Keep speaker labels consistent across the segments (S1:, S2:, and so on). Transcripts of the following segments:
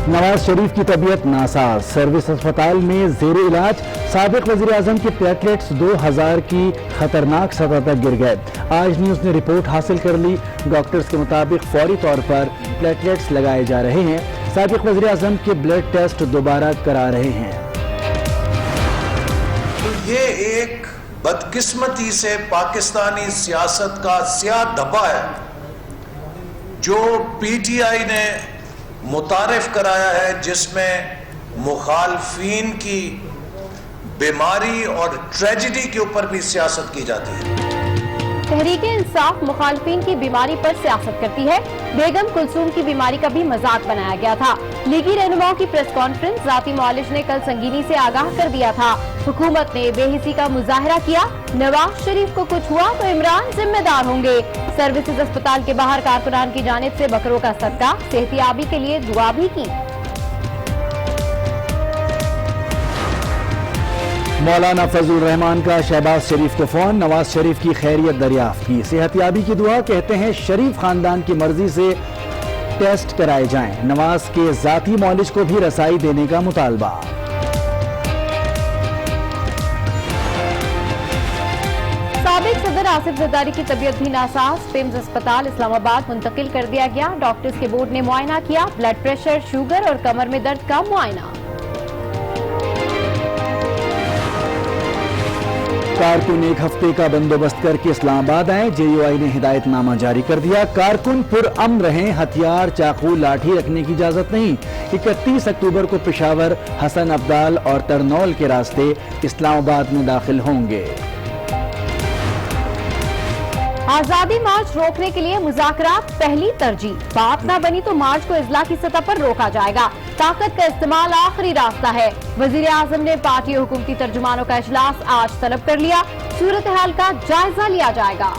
S1: नवाज शरीफ की तबीयत NASA's, service अस्पताल में जेर इलाज। साबिक वजीर आजम के प्लेटलेट्स 2000 की खतरनाक सतह तक गिर गए। आज न्यूज़ ने रिपोर्ट हासिल कर ली। डॉक्टर्स के मुताबिक फौरी तौर पर प्लेटलेट्स लगाए जा रहे हैं। साबिक वजीर आजम के ब्लड टेस्ट दोबारा करा रहे हैं।
S2: तो ये एक बदकिस्मती से पाकिस्तानी सियासत का स्याह धब्बा है जो पीटीआई ने मुतारिफ कराया है, जिसमें मुखालफीन की बीमारी और ट्रेजेडी के ऊपर भी सियासत की जाती है।
S3: तहरीके इंसाफ मुखालफीन की बीमारी पर सियासत करती है। बेगम कुलसूम की बीमारी का भी मजाक बनाया गया था। लीगी रहनुमाओं की प्रेस कॉन्फ्रेंस जाती मुआलिज ने कल संगीनी से आगाह कर दिया था। हुकूमत ने बेहिसी का मुजाहरा किया। नवाज शरीफ को कुछ हुआ तो इमरान जिम्मेदार होंगे। सर्विसेज अस्पताल के बाहर कारकुनान की जानिब से बकरों का सदका, सेहतियाबी के लिए दुआ भी की।
S1: मौलाना फजलुर रहमान का शहबाज शरीफ को फोन, नवाज शरीफ की खैरियत दरियाफ्त की, सेहतियाबी की दुआ। कहते हैं शरीफ खानदान की मर्जी से टेस्ट कराए जाएं। नवाज के जाती मौलिज को भी रसाई देने का मुतालबा।
S3: साबिक सदर आसिफ जरदारी की तबीयत भी नासाज, पिम्स अस्पताल इस्लामाबाद मुंतकिल कर दिया गया। डॉक्टर्स के बोर्ड ने मुआयना किया। ब्लड प्रेशर, शुगर और कमर में दर्द का मुआयना।
S1: कारकुन एक हफ्ते का बंदोबस्त करके इस्लामाबाद आए। जेयूआई ने हिदायतनामा जारी कर दिया। कारकुन पुरअमन रहें, हथियार, चाकू, लाठी रखने की इजाजत नहीं। 31 अक्टूबर को पेशावर, हसन अब्दाल और तरनौल के रास्ते इस्लामाबाद में दाखिल होंगे।
S3: आजादी मार्च रोकने के लिए मुज़ाकरात पहली तरजीह। बात न बनी तो मार्च को इजला की सतह पर रोका जाएगा। ताकत का इस्तेमाल आखिरी रास्ता है। वजीर आजम ने पार्टी और हुकूमती तर्जुमानों का इजलास आज तलब कर लिया। सूरत हाल का जायजा लिया जाएगा।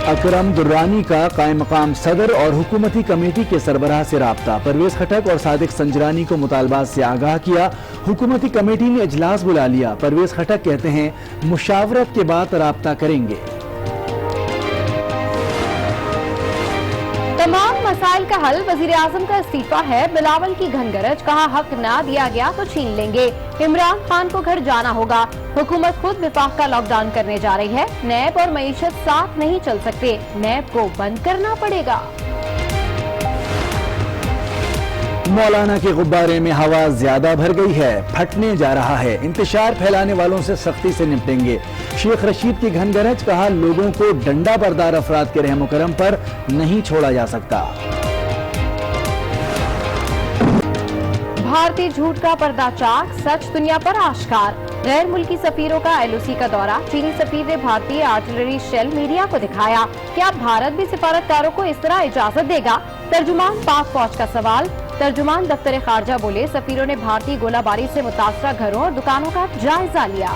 S1: अकरम दुर्रानी का कायम मकाम सदर और हुकूमती कमेटी के सरबराह से राब्ता। परवेज खटक और सादिक संजरानी को मुतालबात से आगाह किया। हुकूमती कमेटी ने इजलास बुला लिया। परवेज खटक कहते हैं मुशावरत के बाद राब्ता करेंगे।
S3: तमाम मसाइल का हल वजीर आजम का इस्तीफा है। बिलावल की घनगरज, कहा हक ना दिया गया तो छीन लेंगे। इमरान खान को घर जाना होगा। हुकूमत खुद विफाक का लॉकडाउन करने जा रही है। नैब और मईशत साथ नहीं चल सकते। नैब को बंद करना पड़ेगा।
S1: मौलाना के गुब्बारे में हवा ज्यादा भर गई है, फटने जा रहा है। इंतशार फैलाने वालों से सख्ती से निपटेंगे। शेख रशीद की घनगरज, कहा लोगों को डंडा बरदार अफराद के रहम करम पर नहीं छोड़ा जा सकता।
S3: भारतीय झूठ का पर्दाचार, सच दुनिया पर आश्कार। गैर मुल्की सफीरों का LOC का दौरा। चीनी सफीर ने भारतीय आर्टिलरी शेल मीडिया को दिखाया। क्या भारत भी सिफारतकारों को इस तरह इजाजत देगा? तर्जुमान पाक फौज का सवाल। तर्जुमान दफ्तर खारजा बोले सफीरों ने भारतीय गोलाबारी से मुतासरा घरों और दुकानों का जायजा लिया।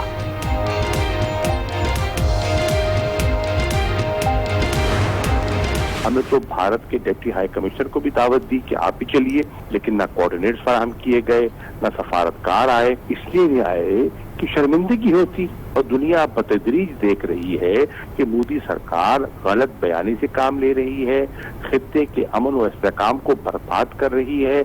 S4: हमें तो भारत के डिप्टी हाई कमिश्नर को भी दावत दी कि आप भी चलिए, लेकिन ना कोऑर्डिनेट्स फराहम किए गए, ना सफारतकार आए। इसलिए नहीं आए कि शर्मिंदगी होती। और दुनिया बतदरीज देख रही है कि मोदी सरकार गलत बयानी से काम ले रही है, खित्ते के अमन व इस्तेहकाम को बर्बाद कर रही है।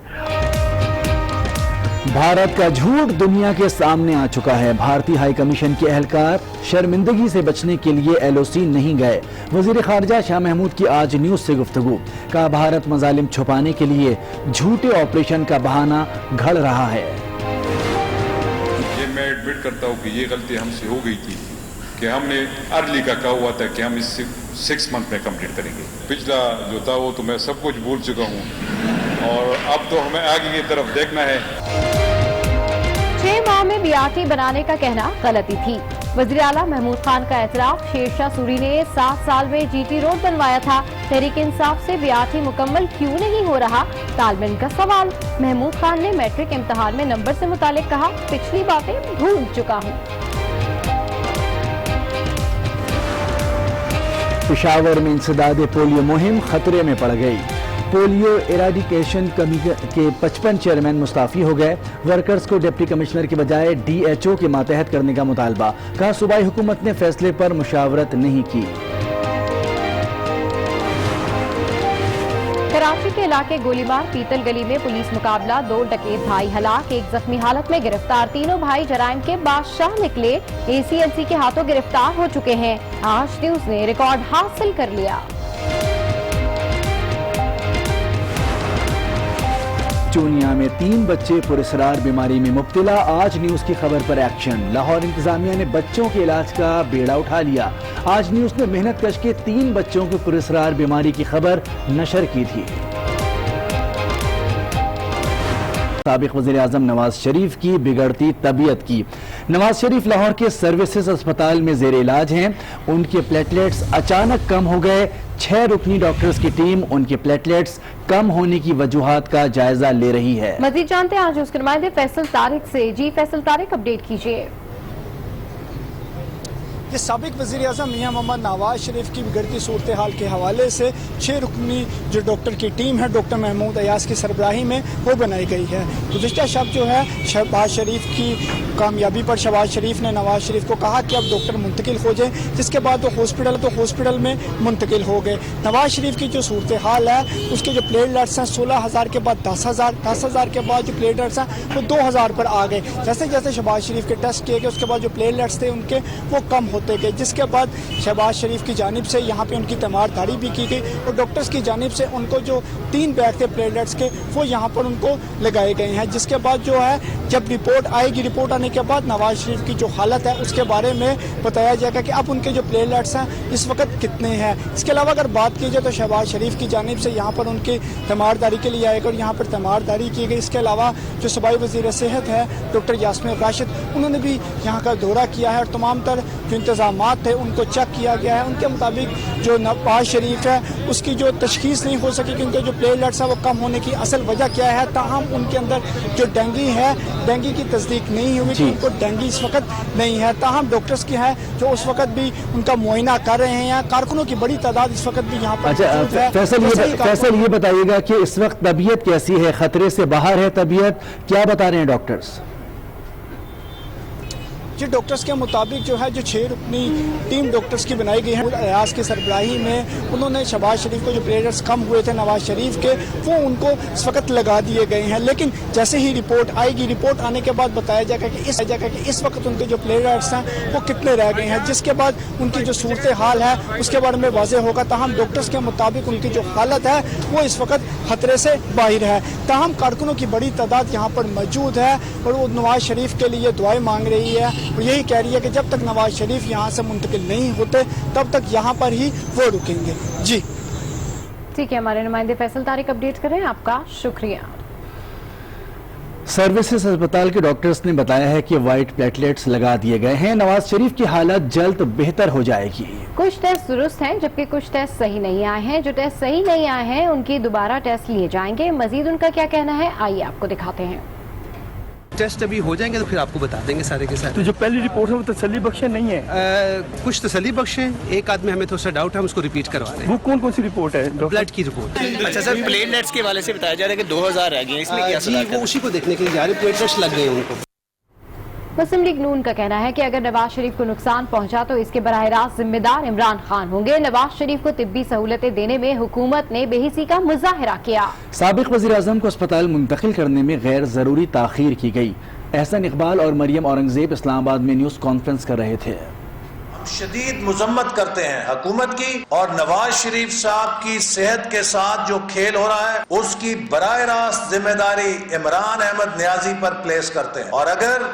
S1: भारत का झूठ दुनिया के सामने आ चुका है। भारतीय हाई कमीशन के एहलकार शर्मिंदगी से बचने के लिए LOC नहीं गए। वजीर खारजा शाह महमूद की आज न्यूज से गुफ्तगू, कहा भारत मजालिम छुपाने के लिए झूठे ऑपरेशन का बहाना घड़ रहा है।
S5: ये मैं एडमिट करता हूँ कि ये गलती हमसे हो गई थी कि हमने अर्ली का कहा हुआ था कि हम इस 6 मंथ में कंप्लीट करेंगे। पिछला जो था वो तो मैं सब कुछ भूल चुका हूँ और अब तो हमें आगे की तरफ देखना है।
S3: 6 माह में BRT बनाने का कहना गलती थी। वज़ीर आला महमूद खान का एतराफ। शेरशाह सूरी ने 7 साल में GT रोड बनवाया था। तहरीक इंसाफ से BRT मुकम्मल क्यों नहीं हो रहा? तालमेन का सवाल। महमूद खान ने मैट्रिक इम्तिहान में नंबर से मुतालिक कहा पिछली बातें भूल चुका हूँ।
S1: पेशावर में इंसदाद पोलियो मुहिम खतरे में पड़ गई। पोलियो एराडिकेशन कमेटी के 55 चेयरमैन मुस्ताफी हो गए। वर्कर्स को डिप्टी कमिश्नर के बजाय DHO के मातहत करने का मुतालबा। कहा सूबाई हुकूमत ने फैसले पर मुशावरत नहीं की।
S3: कराची के इलाके गोलीबार पीतल गली में पुलिस मुकाबला, 2 डकैत भाई हलाक, 1 जख्मी हालत में गिरफ्तार। तीनों भाई जराइम के बादशाह निकले, ACLC के हाथों गिरफ्तार हो चुके हैं। आज न्यूज ने रिकॉर्ड हासिल कर लिया।
S1: चूनिया में 3 बच्चे पुरस्कार बीमारी में मुब्तला, आज न्यूज की खबर पर एक्शन। लाहौर इंतजामिया ने बच्चों के इलाज का बेड़ा उठा लिया। आज न्यूज ने मेहनत कश के 3 बच्चों को पुरस्कार बीमारी की खबर नशर की थी। साबिक वज़ीर आज़म नवाज शरीफ की बिगड़ती तबीयत की। नवाज शरीफ लाहौर के सर्विसेज अस्पताल में ज़ेर इलाज हैं। उनके प्लेटलेट्स अचानक कम हो गए। 6 रुकनी डॉक्टर्स की टीम उनके प्लेटलेट्स कम होने की वजूहात का जायजा ले रही है।
S3: मजीद जानते हैं आज उसके नुमाइंदे फैसल तारिक से। जी फैसल तारिक, अपडेट कीजिए।
S6: ये साबिक वज़ीर आज़म मियां मोहम्मद नवाज शरीफ की बिगड़ती सूरत हाल के हवाले से 6 रुकनी जो डॉक्टर की टीम है डॉक्टर महमूद अयाज की सरबराही में वो बनाई गई है। गुज़िश्ता शब जो है शहबाज शरीफ की कामयाबी पर शहबाज शरीफ ने नवाज शरीफ को कहा कि अब डॉक्टर मुंतकिल हो जाए, जिसके बाद वो हॉस्पिटल में मुंतकिल हो गए। नवाज शरीफ की जो सूरत हाल है उसके जो प्लेटलेट्स हैं 16,000 के बाद 10,000, 10,000 के बाद जो प्लेटलेट्स हैं वो 2,000 पर आ गए। जैसे जैसे शहबाज शरीफ के टेस्ट किए गए उसके बाद जो प्लेटलेट्स थे उनके वो कम होते गए, जिसके बाद शहबाज शरीफ की जानिब से यहाँ पे उनकी तीमारदारी भी की गई और डॉक्टर्स की जानिब से उनको जो 3 बैग थे प्लेटलेट्स के वो यहाँ पर उनको लगाए गए हैं। जिसके बाद जो है जब रिपोर्ट आएगी, रिपोर्ट आने के बाद नवाज शरीफ की जो हालत है उसके बारे में बताया जाएगा कि अब उनके जो प्लेटलेट्स हैं इस वक्त कितने हैं। इसके अलावा अगर बात की जाए तो शहबाज शरीफ की जानिब से यहाँ पर उनकी तीमारदारी के लिए आएगा और यहाँ पर तीमारदारी की गई। इसके अलावा जो सूबाई वज़ीर सेहत है डॉक्टर यास्मीन राशिद, उन्होंने भी यहाँ का दौरा किया है और तमाम तर जो इंतजाम थे उनको चेक किया गया है। उनके मुताबिक जो नवाज शरीफ है उसकी जो तशखीस नहीं हो सकी कि उनके जो प्लेटलेट्स हैं वो कम होने की असल वजह क्या है। ताहम उनके अंदर जो डेंगी है, डेंगी की तस्दीक नहीं हुई कि उनको डेंगी इस वक्त नहीं है। ताहम डॉक्टर्स की है जो उस वक्त भी उनका मुआयना कर रहे हैं। यहाँ कारकुनों की बड़ी तादाद इस वक्त भी यहाँ पर।
S1: अच्छा फैसल ये बताइएगा कि इस वक्त तबीयत कैसी है, खतरे से बाहर है तबीयत, क्या बता रहे हैं डॉक्टर्स?
S6: जी डॉक्टर्स के मुताबिक जो है जो 6 रुकनी टीम डॉक्टर्स की बनाई गई है अयाज की सरबराही में, उन्होंने शहबाज शरीफ को जो प्लेटलेट्स कम हुए थे नवाज शरीफ के वो उनको इस वक्त लगा दिए गए हैं। लेकिन जैसे ही रिपोर्ट आएगी, रिपोर्ट आने के बाद बताया जाएगा कि इस वक्त उनके जो प्लेटलेट्स हैं वो कितने रह गए हैं, जिसके बाद उनकी जो सूरत हाल है उसके बारे में वाज़ेह होगा। ताहम डॉक्टर्स के मुताबिक उनकी जो हालत है वो इस वक्त खतरे से बाहर है। ताहम कारकुनों की बड़ी तादाद यहाँ पर मौजूद है और वो नवाज शरीफ के लिए दुआएं मांग रही है। वो यही कह रही है कि जब तक नवाज शरीफ यहाँ से मुंतकिल नहीं होते तब तक यहाँ पर ही वो रुकेंगे। जी
S3: ठीक है, हमारे नुमाइंदे फैसल तारिक अपडेट कर रहे हैं, आपका शुक्रिया।
S1: सर्विसेज अस्पताल के डॉक्टर्स ने बताया है कि वाइट प्लेटलेट्स लगा दिए गए हैं। नवाज शरीफ की हालत जल्द बेहतर हो जाएगी।
S3: कुछ टेस्ट दुरुस्त हैं जबकि कुछ टेस्ट सही नहीं आए हैं। जो टेस्ट सही नहीं आए हैं उनकी दोबारा टेस्ट लिए जाएंगे। मजीद उनका क्या कहना है आइए आपको दिखाते हैं।
S7: टेस्ट अभी हो जाएंगे तो फिर आपको बता देंगे सारे के सारे।
S8: तो जो पहली रिपोर्ट है वो तसल्ली बख्श नहीं है?
S7: कुछ तसल्ली बख्श है, एक आदमी हमें थोड़ा सा डाउट है, हम उसको रिपीट करवा रहे हैं।
S8: वो कौन सी रिपोर्ट है?
S7: ब्लड की रिपोर्ट।
S9: अच्छा सर, प्लेटलेट्स के वाले से बताया जा रहा है कि 2,000 रह गए, इसमें क्या
S7: जी वो उसी को देखने के लिए जा रहे, प्लेटलेट्स लग गए उनको।
S3: मुस्लिम लीग नून का कहना है कि अगर नवाज शरीफ को नुकसान पहुंचा तो इसके बराह रास्त जिम्मेदार इमरान खान होंगे। नवाज शरीफ को तिब्बी सहूलतें देने में हुकूमत ने बेहिसी का मुजाहिरा किया।
S1: साबिक वज़ीर आज़म को अस्पताल मुंतकिल करने में गैर जरूरी ताखीर की गई। एहसन इकबाल और मरियम औरंगजेब इस्लामाबाद में न्यूज कॉन्फ्रेंस कर रहे थे।
S2: हम शदीद मजम्मत करते हैं हुकूमत की और नवाज शरीफ साहब की सेहत के साथ जो खेल हो रहा है उसकी बराह रास्त जिम्मेदारी इमरान अहमद नियाजी पर प्लेस करते हैं। और अगर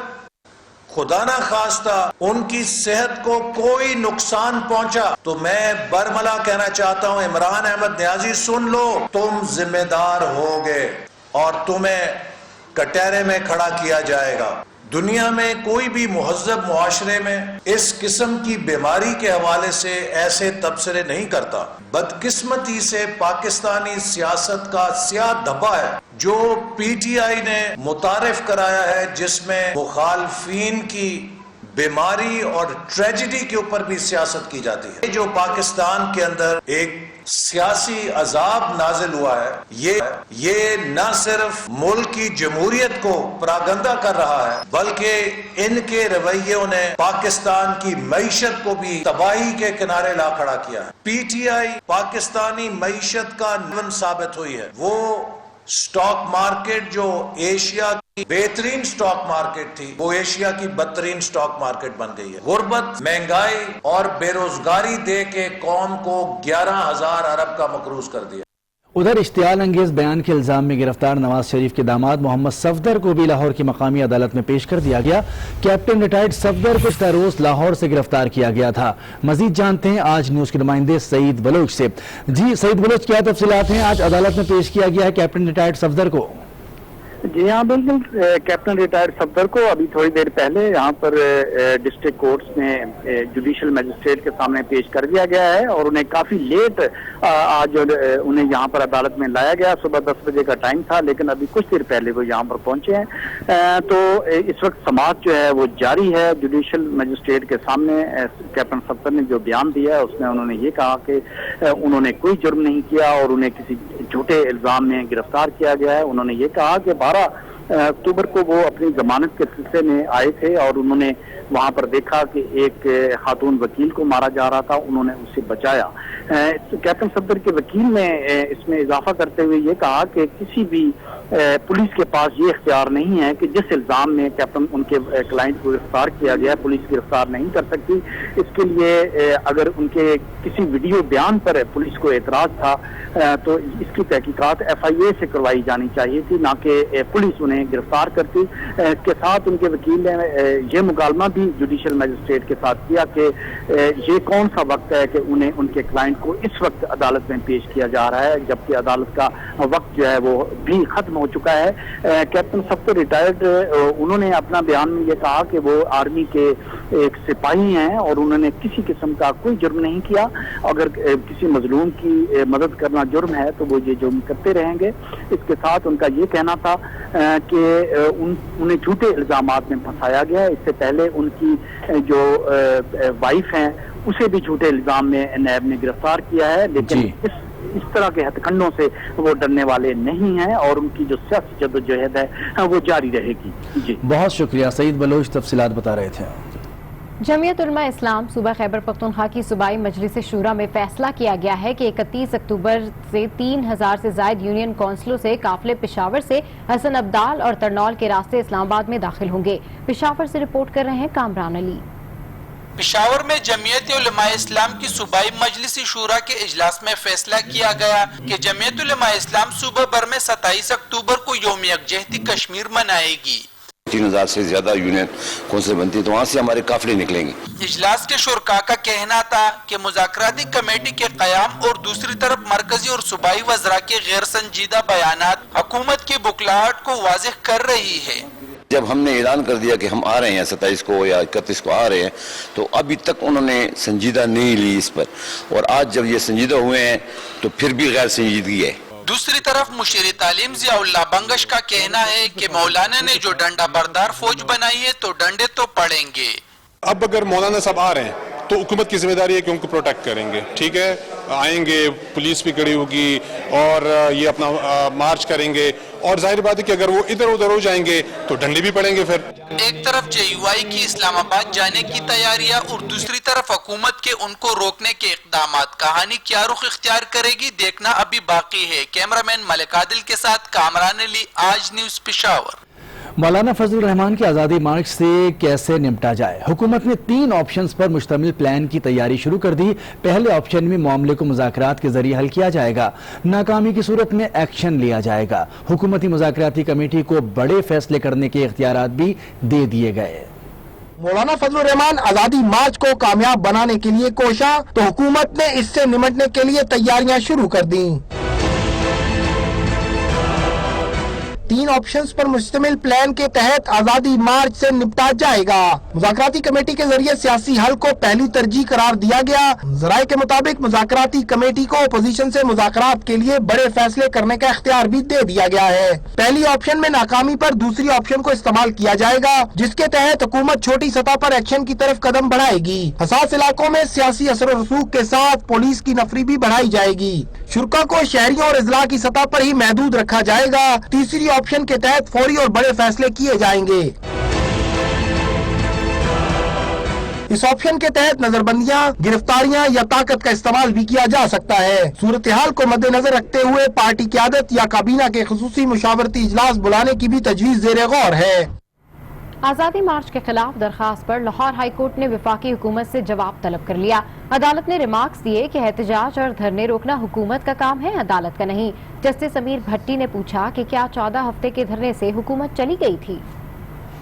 S2: खुदा ना खास्ता उनकी सेहत को कोई नुकसान पहुंचा तो मैं बरमला कहना चाहता हूं, इमरान अहमद नियाजी सुन लो, तुम जिम्मेदार होगे और तुम्हें कटहरे में खड़ा किया जाएगा। दुनिया में कोई भी मुहज्जब मुआशरे में इस किस्म की बीमारी के हवाले से ऐसे तबसरे नहीं करता। बदकिस्मती से पाकिस्तानी सियासत का स्याह धब्बा है जो PTI ने मुतारिफ कराया है, जिसमें मुखालफीन की बीमारी और ट्रेजेडी के ऊपर भी सियासत की जाती है। जो पाकिस्तान के अंदर एक सियासी अजाब नाजिल हुआ है, ये न सिर्फ मुल्क की जमहूरियत को परागंदा कर रहा है, बल्कि इनके रवैयों ने पाकिस्तान की मईशत को भी तबाही के किनारे ला खड़ा किया है। पीटीआई पाकिस्तानी मईशत का निवन साबित हुई है। वो स्टॉक मार्केट जो एशिया की बेहतरीन स्टॉक मार्केट थी, वो एशिया की बदतरीन स्टॉक मार्केट बन गई है। गुर्बत, महंगाई और बेरोजगारी दे के कौम को 11,000 अरब का मकरूज कर दिया।
S1: उधर इश्तियाल अंगेज बयान के इल्जाम में गिरफ्तार नवाज शरीफ के दामाद मोहम्मद सफदर को भी लाहौर की मकामी अदालत में पेश कर दिया गया। कैप्टन रिटायर्ड सफदर को पिछले रोज लाहौर से गिरफ्तार किया गया था। मजीद जानते हैं आज न्यूज के नुमाइंदे सईद बलोच से। जी सईद बलोच, क्या तफसीलात हैं? आज अदालत में पेश किया गया है कैप्टन रिटायर्ड सफदर को।
S8: जी हाँ, बिल्कुल। कैप्टन रिटायर्ड सफदर को अभी थोड़ी देर पहले यहाँ पर डिस्ट्रिक्ट कोर्ट्स में जुडिशल मजिस्ट्रेट के सामने पेश कर दिया गया है और उन्हें काफी लेट आज उन्हें यहाँ पर अदालत में लाया गया। सुबह 10 बजे का टाइम था, लेकिन अभी कुछ देर पहले वो यहाँ पर पहुंचे हैं। तो इस वक्त समाअत जो है वो जारी है। जुडिशल मजिस्ट्रेट के सामने कैप्टन सफदर ने जो बयान दिया है उसमें उन्होंने ये कहा कि उन्होंने कोई जुर्म नहीं किया और उन्हें किसी झूठे इल्जाम में गिरफ्तार किया गया है। उन्होंने ये कहा कि 12 अक्टूबर को वो अपनी जमानत के सिलसिले में आए थे और उन्होंने वहां पर देखा कि एक खातून वकील को मारा जा रहा था, उन्होंने उसे बचाया। कैप्टन सफदर के वकील ने इसमें इजाफा करते हुए ये कहा कि किसी भी पुलिस के पास ये इख्तियार नहीं है कि जिस इल्जाम में कैप्टन उनके क्लाइंट को गिरफ्तार किया गया, पुलिस गिरफ्तार नहीं कर सकती। इसके लिए अगर उनके किसी वीडियो बयान पर पुलिस को एतराज था तो इसकी तहकीकात FIA से करवाई जानी चाहिए थी, ना कि पुलिस उन्हें गिरफ्तार करती। इसके साथ उनके वकील ने ये मुकालमा भी जुडिशल मजिस्ट्रेट के साथ किया कि ये कौन सा वक्त है कि उन्हें उनके क्लाइंट को इस वक्त अदालत में पेश किया जा रहा है, जबकि अदालत का वक्त जो है वो भी खत्म हो चुका है। कैप्टन सफदर रिटायर्ड उन्होंने अपना बयान में ये कहा कि वो आर्मी के एक सिपाही हैं और उन्होंने किसी किस्म का कोई जुर्म नहीं किया। अगर किसी मजलूम की मदद करना जुर्म है तो वो ये जुर्म करते रहेंगे। इसके साथ उनका ये कहना था कि उन्हें झूठे इल्जामात में फंसाया गया। इससे पहले उनकी जो वाइफ हैं उसे भी झूठे इल्जाम में नैब ने गिरफ्तार किया है, लेकिन इस तरह के हथकंडों से वो डरने वाले नहीं हैं और उनकी जो सियासी जद्दोजहद है वो जारी रहेगी। जी
S1: बहुत शुक्रिया सईद बलोच, तफसीलात बता रहे थे।
S3: जमीयत उलमा इस्लाम सूबा खैबर पख्तूनख्वा की सूबाई मजलिस शूरा में फैसला किया गया है कि 31 अक्टूबर से 3000 से जायद यूनियन काउंसिलों से काफिले पेशावर से हसन अब्दाल और तरनौल के रास्ते इस्लामाबाद में दाखिल होंगे। पेशावर से रिपोर्ट कर रहे हैं कामरान अली।
S10: पेशावर में जमीयत उलमा इस्लाम की सूबाई मजलिस शूरा के इजलास में फैसला किया गया कि जमीयत उलमा इस्लाम सूबा भर में 27 अक्टूबर को यौम यकजहती कश्मीर मनाएगी।
S11: 3000 से ज्यादा यूनियन कौंसिल बनती है तो वहाँ से हमारे काफिले निकलेंगे।
S10: इजलास के शुरका का कहना था कि मुज़ाकराती कमेटी के क़याम और दूसरी तरफ मरकजी और सूबाई वज़रा के गैर संजीदा बयानात हुकूमत की बुखलाहट को वाज़ेह कर रही है।
S11: जब हमने ऐलान कर दिया कि हम आ रहे हैं 27 को या 31 को आ रहे हैं, तो अभी तक उन्होंने संजीदा नहीं ली इस पर, और आज जब ये संजीदा हुए हैं तो फिर भी गैर संजीदगी है।
S10: दूसरी तरफ मुशीर तालीम ज़ियाउल्लाह बंगश का कहना है कि मौलाना ने जो डंडा बरदार फौज बनाई है तो डंडे तो पड़ेंगे।
S12: अब अगर मौलाना साहब आ रहे हैं तो हुकूमत की जिम्मेदारी है कि उनको प्रोटेक्ट करेंगे। ठीक है, आएंगे, पुलिस भी खड़ी होगी और ये अपना मार्च करेंगे, और जाहिर बात है कि अगर वो इधर उधर हो जाएंगे तो डंडे भी पड़ेंगे। फिर
S10: एक तरफ JUI की इस्लामाबाद जाने की तैयारियां और दूसरी तरफ हुकूमत के उनको रोकने के इक़दामात। कहानी क्या रुख इख्तियार करेगी देखना अभी बाकी है। कैमरामैन मलिक आदिल के साथ कामरान अली, आज न्यूज़ पेशावर।
S1: मौलाना फजल रहमान की आज़ादी मार्च से कैसे निपटा जाए? हुकूमत ने 3 ऑप्शंस पर मुश्तमिल प्लान की तैयारी शुरू कर दी। पहले ऑप्शन में मामले को मुज़ाकरात के जरिए हल किया जाएगा, नाकामी की सूरत में एक्शन लिया जाएगा। हुकूमती मुज़ाकराती कमेटी को बड़े फैसले करने के इख्तियारात भी दे दिए गए।
S13: मौलाना फजल रहमान आज़ादी मार्च को कामयाब बनाने के लिए कोशा तो हुकूमत ने इससे निपटने के लिए तैयारियां शुरू कर दी। 3 ऑप्शंस पर मुश्तमिल प्लान के तहत आजादी मार्च से निपटा जाएगा। मुज़ाकराती कमेटी के जरिए सियासी हल को पहली तरजीह करार दिया गया। ज़राए के मुताबिक मुज़ाकराती कमेटी को अपोजिशन से मुज़ाकरात के लिए बड़े फैसले करने का इख्तियार भी दे दिया गया है। पहली ऑप्शन में नाकामी पर दूसरी ऑप्शन को इस्तेमाल किया जाएगा, जिसके तहत हुकूमत छोटी सतह पर एक्शन की तरफ कदम बढ़ाएगी। हसास इलाकों में सियासी असर और रसूख के साथ पुलिस की नफरी भी बढ़ाई जाएगी। शुरा को शहरियों और इजला की सतह पर ही महदूद रखा जाएगा। तीसरी ऑप्शन के तहत फौरी और बड़े फैसले किए जाएंगे। इस ऑप्शन के तहत नजरबंदियां, गिरफ्तारियां या ताकत का इस्तेमाल भी किया जा सकता है। सूरत हाल को मद्देनजर रखते हुए पार्टी क़यादत या काबीना के खुसूसी मुशावरती इजलास बुलाने की भी तजवीज़ ज़ेर गौर है।
S3: आज़ादी मार्च के खिलाफ दरखास्त पर लाहौर हाई कोर्ट ने वफाकी हुकूमत से जवाब तलब कर लिया। अदालत ने रिमार्क्स दिए कि एहतजाज और धरने रोकना हुकूमत का काम है, अदालत का नहीं। जस्टिस अमीर भट्टी ने पूछा कि क्या 14 हफ्ते के धरने से हुकूमत चली गई थी।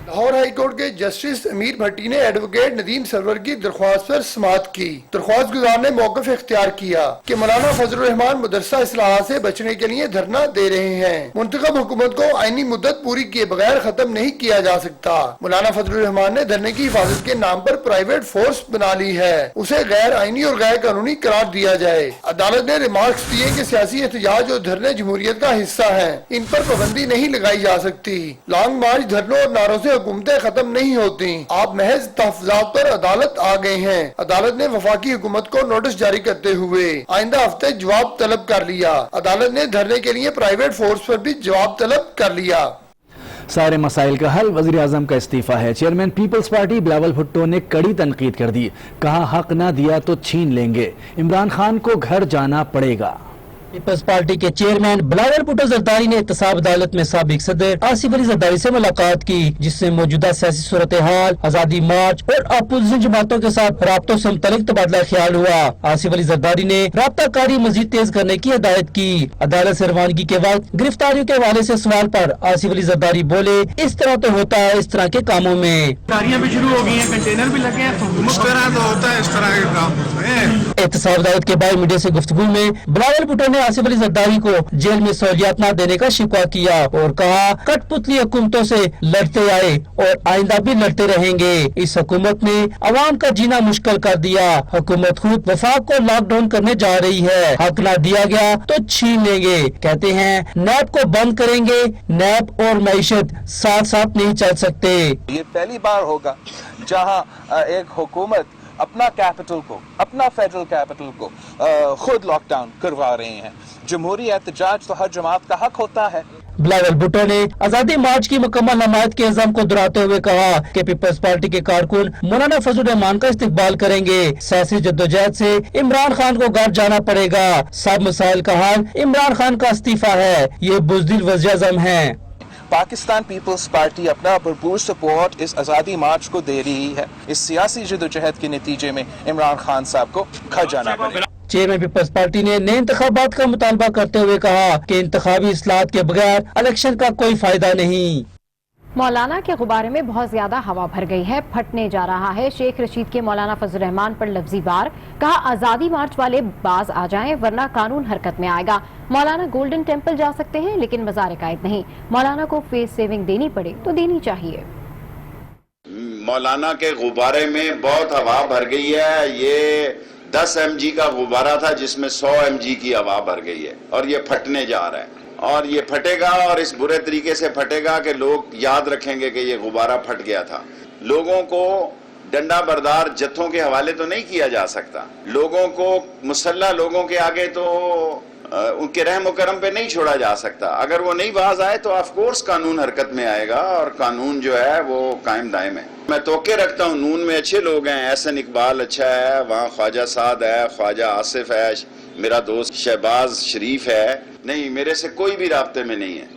S14: लाहौर हाई कोर्ट के जस्टिस अमीर भट्टी ने एडवोकेट नदीम सरवर की दरख्वास्त पर समाअत की। दरख्वास्त गुजार ने मौक़िफ़ इख्तियार किया कि मौलाना फजलुर रहमान मदरसा इस्लाह से बचने के लिए धरना दे रहे हैं। मुंतखब हुकूमत को आईनी मुद्दत पूरी किए बगैर खत्म नहीं किया जा सकता। मौलाना फजलुर रहमान ने धरने की हिफाजत के नाम पर प्राइवेट फोर्स बना ली है, उसे गैर आईनी और गैर कानूनी करार दिया जाए। अदालत ने रिमार्क्स दिए कि सियासी एहतजाज और धरने जमहूरियत का हिस्सा है, इन पर पाबंदी नहीं लगाई जा सकती। लॉन्ग मार्च, धरनों और नारों से हुकूमतें खत्म नहीं होती। आप महज तहफ़्फ़ुज़ात पर अदालत आ गए हैं। अदालत ने वफाकी हुकूमत को नोटिस जारी करते हुए आइंदा हफ्ते जवाब तलब कर लिया। अदालत ने धरने के लिए प्राइवेट फोर्स पर भी जवाब तलब कर लिया।
S1: सारे मसाइल का हल वज़ीर आज़म का इस्तीफा है। Chairman Peoples Party Bilawal Bhutto ने कड़ी तनकीद कर दी, कहा हक ना दिया तो छीन लेंगे, इमरान खान को घर जाना पड़ेगा।
S15: पीपल्स पार्टी के चेयरमैन बिलावल भुट्टो जरदारी ने एहतसाब अदालत में साबिक सदर आसिफ अली जरदारी से मुलाकात की, जिससे मौजूदा सियासी सूरत हाल, आजादी मार्च और अपोजिशन जमातों के साथ राब्तों से मुतल्लिक तबादला ख्याल हुआ। आसिफ अली जरदारी ने राब्ता कारी मजीद तेज करने की हिदायत की। अदालत से रवानगी के वक्त गिरफ्तारियों के हवाले से सवाल पर आसिफ अली जरदारी बोले, इस तरह तो होता है इस तरह के कामों में।
S16: गिरफ्तारियां भी शुरू हो गई हैं, कंटेनर भी लगे हैं, इस तरह तो होता है इस तरह के काम।
S15: एहतसाब अदालत के बाद मीडिया से गुफ्तगू में बिलावल भुट्टो ने आसिफ अली जरदारी को जेल में सहूलियात न देने का शिकवा किया और कहा कठपुतली हुकूमतों से लड़ते आए और आइंदा भी लड़ते रहेंगे। इस हुकूमत ने अवाम का जीना मुश्किल कर दिया। हुकूमत खुद वफाक को लॉकडाउन करने जा रही है, हक ना दिया गया तो छीन लेंगे। कहते हैं नैब को बंद करेंगे, नैब और मईशत साथ साथ नहीं चल सकते।
S17: ये पहली बार होगा जहाँ एक हुकूमत अपना कैपिटल को, अपना फेडरल कैपिटल को खुद लॉकडाउन करवा रहे हैं। जमहूरी एहतजाज तो हर जमात का हक होता है।
S15: बिलावल भुट्टो ने आजादी मार्च की मुकम्मल हमायत के इल्जाम को दोहराते हुए कहा कि पीपल्स पार्टी के कारकुन मौलाना फजलुर रहमान का इस्तिकबाल करेंगे। सियासी जद्दोजहद से इमरान खान को घर जाना पड़ेगा। सब मसाइल का हल इमरान खान का इस्तीफा है, ये बुज़दिल वज़ीर आज़म है।
S17: पाकिस्तान पीपल्स पार्टी अपना भरपूर सपोर्ट इस आज़ादी मार्च को दे रही है। इस सियासी जद्दोजहद के नतीजे में इमरान खान साहब को घर जाना पड़ेगा।
S15: चेयरमैन पीपल्स पार्टी ने नए इंतखाबात का मुतालबा करते हुए कहा कि इंतखाबी इस्लाहात के बगैर इलेक्शन का कोई फायदा नहीं।
S3: मौलाना के गुब्बारे में बहुत ज्यादा हवा भर गई है, फटने जा रहा है। शेख रशीद के मौलाना फजल रहमान पर लफ्जी वार, कहा आजादी मार्च वाले बाज आ जाएं वरना कानून हरकत में आएगा। मौलाना गोल्डन टेम्पल जा सकते हैं लेकिन मज़ार कायद नहीं। मौलाना को फेस सेविंग देनी पड़े तो देनी चाहिए।
S18: मौलाना के गुब्बारे में बहुत हवा भर गई है। ये 10 mg का गुब्बारा था जिसमें 100 mg की हवा भर गई है और ये फटने जा रहा है और ये फटेगा और इस बुरे तरीके से फटेगा कि लोग याद रखेंगे कि ये गुब्बारा फट गया था। लोगों को डंडा बरदार जत्थों के हवाले तो नहीं किया जा सकता। लोगों को मुसल्ला लोगों के आगे तो उनके रहम करम पे नहीं छोड़ा जा सकता। अगर वो नहीं बाज आए तो ऑफ कोर्स कानून हरकत में आएगा और कानून जो है वो कायम दायम है। मैं तोके रखता हूँ नून में अच्छे लोग हैं, एहसन इकबाल अच्छा है, वहाँ ख्वाजा साद है, ख्वाजा आसिफ है, मेरा दोस्त शहबाज शरीफ है। नहीं, मेरे से कोई भी राब्ते में नहीं है,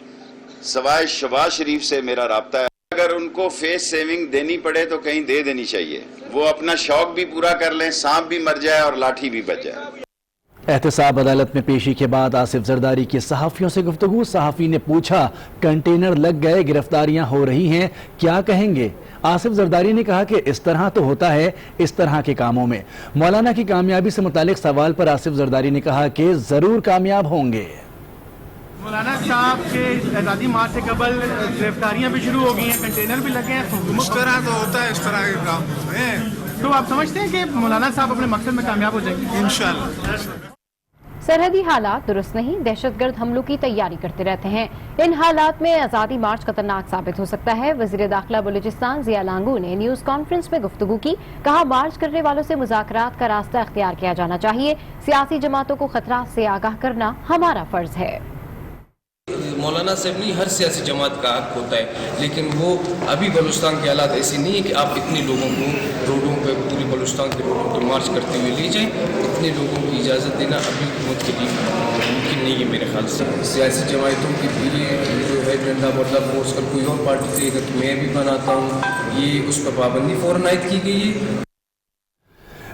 S18: सवाए शहबाज शरीफ से मेरा राब्ता है। अगर उनको फेस सेविंग देनी पड़े तो कहीं दे देनी चाहिए। वो अपना शौक भी पूरा कर लें, सांप भी मर जाए और लाठी भी बच जाए।
S1: एहतसाब अदालत में पेशी के बाद आसिफ जरदारी की सहाफ़ियों से गुफ्तगू। सहाफ़ी ने पूछा कंटेनर लग गए, गिरफ्तारियां हो रही हैं, क्या कहेंगे? आसिफ जरदारी ने कहा कि इस तरह तो होता है इस तरह के कामों में। मौलाना की कामयाबी से मुतालिक सवाल पर आसिफ जरदारी ने कहा कि जरूर कामयाब होंगे।
S16: मौलाना साहब के आज़ादी मार्च से कबल गिरफ्तारियां भी शुरू हो गई हैं, कंटेनर भी लगे हैं, तो इस तरह तो होता है, इस तरह के काम है। तो आप समझते हैं कि मौलाना साहब अपने मकसद में कामयाब हो जाएंगे? इंशाल्लाह।
S3: सरहदी हालात दुरुस्त नहीं, दहशतगर्द हमलों की तैयारी करते रहते हैं। इन हालात में आज़ादी मार्च खतरनाक साबित हो सकता है। वज़ीर दाखिला बलूचिस्तान ज़िया लांगू ने न्यूज़ कॉन्फ्रेंस में गुफ्तगू की, कहा मार्च करने वालों से मुज़ाकरात का रास्ता इख्तियार किया जाना चाहिए। सियासी जमातों को खतरा से आगाह करना हमारा फर्ज है।
S19: मौलाना साहब नहीं, हर सियासी जमात का हक होता है, लेकिन वो अभी बलूचिस्तान के हालात ऐसे नहीं है कि आप इतने लोगों को रोडों पे, पूरी बलूचिस्तान के रोडों पर मार्च करते हुए ले जाएं। इतने लोगों को इजाज़त देना अभी हुकूमत के लिए मुमकिन नहीं है मेरे ख्याल से। सियासी जमातों के लिए जो है डंडा बदला फोर्स कर कोई और पार्टी देगा तो मैं भी बनाता हूँ, ये उस पर पाबंदी फ़ौरन आयद की गई है।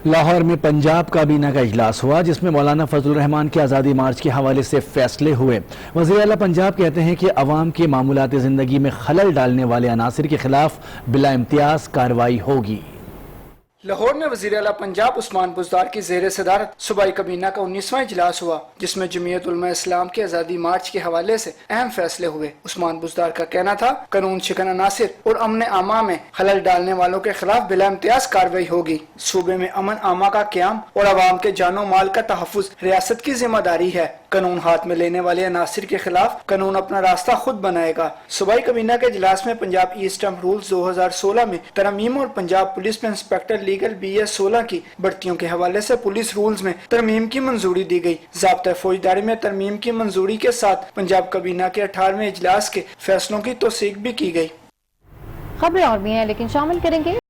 S1: लाहौर में पंजाब काबीना का इजलास हुआ, जिसमें मौलाना फजलुर रहमान के आज़ादी मार्च के हवाले से फैसले हुए। वज़ीर आला पंजाब कहते हैं कि अवाम के मामूलाती ज़िंदगी में खलल डालने वाले अनासिर के खिलाफ बिला इम्तियाज़ कार्रवाई होगी।
S6: लाहौर में वज़ीर आला पंजाब उस्मान बुज़दार की ज़ेर सदारत सूबाई काबीना का 19वां इजलास हुआ, जिसमें जमीयत उलमा इस्लाम के आज़ादी मार्च के हवाले से अहम फैसले हुए। उस्मान बुज़दार का कहना था, कानून शिकन अनासिर और अमन आमा में खलल डालने वालों के खिलाफ बिला इम्तियाज कार्रवाई होगी। सूबे में अमन आमा का क़याम और आवाम के जानो माल का तहफ़्फ़ुज़ रियासत की जिम्मेदारी है। कानून हाथ में लेने वाले अनासिर के खिलाफ कानून अपना रास्ता खुद बनाएगा। सूबाई काबीना के इजलास में पंजाब ई स्टैम्प रूल्स 2016 में तरमीम और पंजाब पुलिस में इंस्पेक्टर लीगल BS 16 की भर्तियों के हवाले से पुलिस रूल्स में तरमीम की मंजूरी दी गई। ज़ाब्ता फौजदारी में तरमीम की मंजूरी के साथ पंजाब काबीना के 18वें इजलास के फैसलों की तौसीक भी की गई।
S3: खबरें और भी हैं, लेकिन शामिल करेंगे